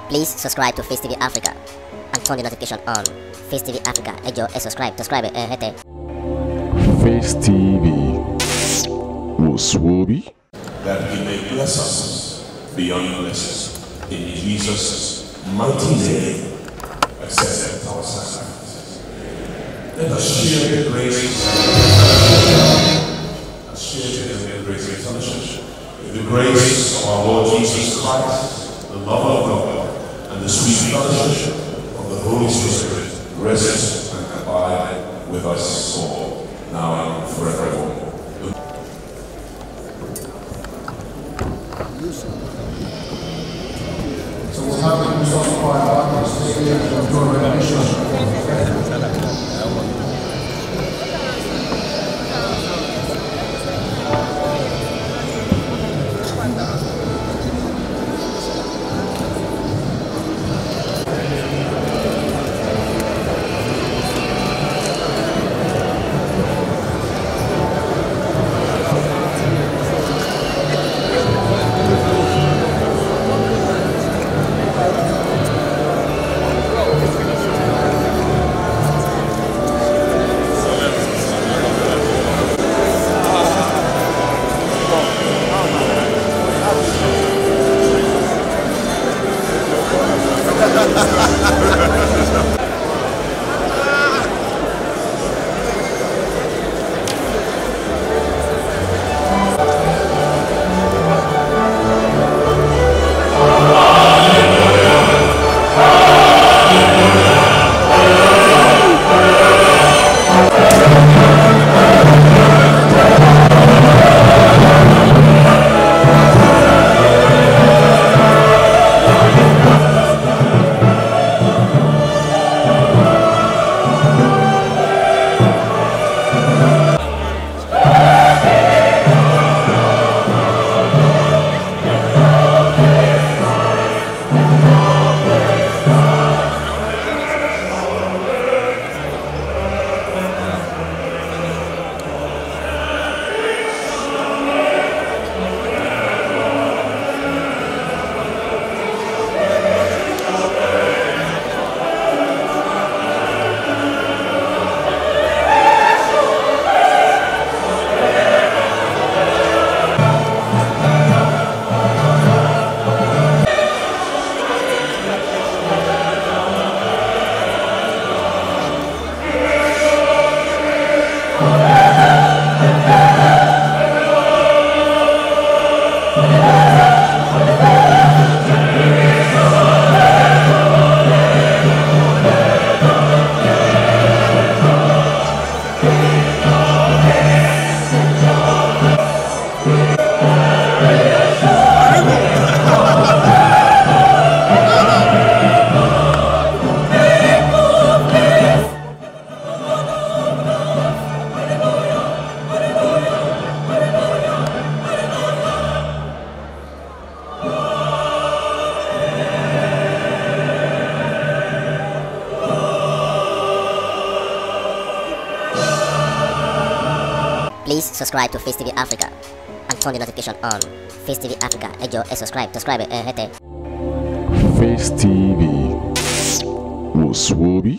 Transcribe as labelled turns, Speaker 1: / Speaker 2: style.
Speaker 1: Please subscribe to Facetv Africa and turn the notification on. Facetv Africa, ẹ jọ̀ọ́ ẹ subscribe hete.
Speaker 2: Facetv Subomi.
Speaker 3: That he may bless us beyond blessings. In Jesus' mighty name, accept our sacrifices. Let us share the grace, with the grace of our Lord Jesus Christ, the love of God, and the sweet fellowship of the Holy Spirit rest and abide with us all, now and forevermore.
Speaker 4: So we'll have the results of our audience today and enjoy recognition.
Speaker 1: Please subscribe to Facetv Africa and turn the notification on. Facetv Africa, ẹ jọ̀ọ́ ẹ subscribe hete.
Speaker 2: Facetv Subomi.